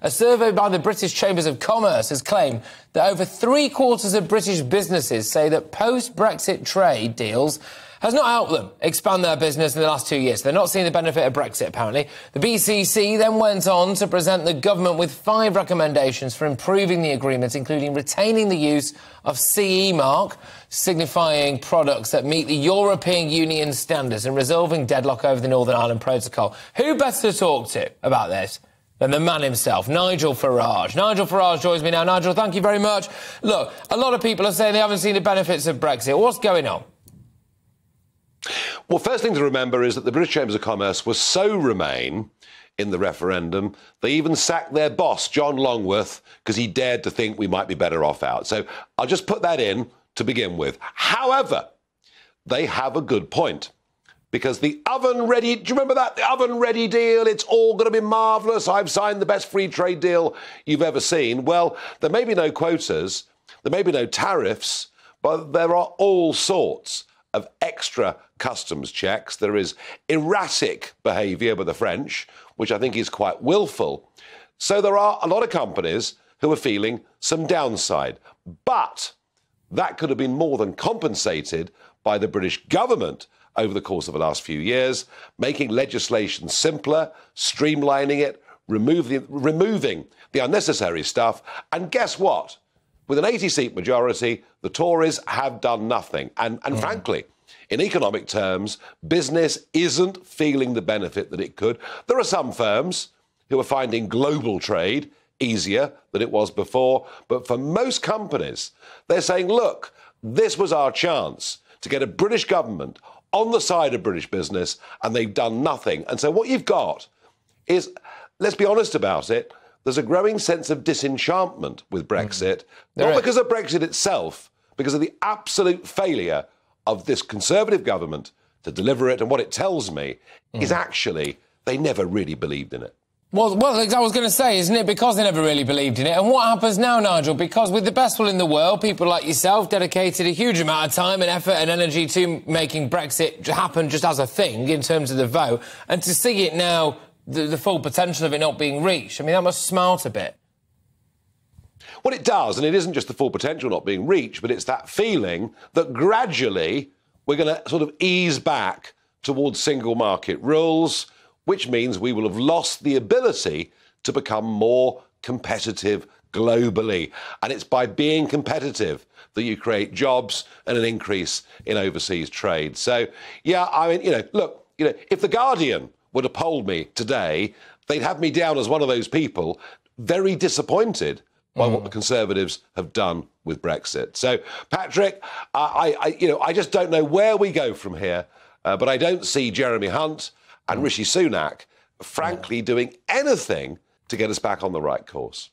A survey by the British Chambers of Commerce has claimed that over three-quarters of British businesses say that post-Brexit trade deals has not helped them expand their business in the last 2 years. They're not seeing the benefit of Brexit, apparently. The BCC then went on to present the government with 5 recommendations for improving the agreement, including retaining the use of CE mark, signifying products that meet the European Union standards, and resolving deadlock over the Northern Ireland Protocol. Who better to talk to about this than the man himself, Nigel Farage? Nigel Farage joins me now. Nigel, thank you very much. Look, a lot of people are saying they haven't seen the benefits of Brexit. What's going on? Well, first thing to remember is that the British Chambers of Commerce were so Remain in the referendum, they even sacked their boss, John Longworth, because he dared to think we might be better off out. So I'll just put that in to begin with. However, they have a good point. Because the oven-ready, do you remember that? The oven-ready deal, it's all going to be marvellous. I've signed the best free trade deal you've ever seen. Well, there may be no quotas, there may be no tariffs, but there are all sorts of extra customs checks. There is erratic behaviour by the French, which I think is quite willful. So there are a lot of companies who are feeling some downside. But that could have been more than compensated by the British government over the course of the last few years, making legislation simpler, streamlining it, removing the unnecessary stuff. And guess what? With an 80-seat majority, the Tories have done nothing. And frankly, in economic terms, business isn't feeling the benefit that it could. There are some firms who are finding global trade easier than it was before. But for most companies, they're saying, look, this was our chance to get a British government on the side of British business, and they've done nothing. And so what you've got is, let's be honest about it, there's a growing sense of disenchantment with Brexit, not because of Brexit itself, because of the absolute failure of this Conservative government to deliver it. And what it tells me is actually they never really believed in it. Well, I was going to say, isn't it? Because they never really believed in it. And what happens now, Nigel? Because with the best will in the world, people like yourself dedicated a huge amount of time and effort and energy to making Brexit happen just as a thing in terms of the vote. And to see it now, the full potential of it not being reached, I mean, that must smart a bit. Well, it does. And it isn't just the full potential not being reached, but it's that feeling that gradually we're going to sort of ease back towards single market rules, which means we will have lost the ability to become more competitive globally. And it's by being competitive that you create jobs and an increase in overseas trade. So, yeah, I mean, look, if The Guardian were to poll me today, they'd have me down as one of those people very disappointed by what the Conservatives have done with Brexit. So, Patrick, I just don't know where we go from here, but I don't see Jeremy Hunt and Rishi Sunak, frankly, doing anything to get us back on the right course.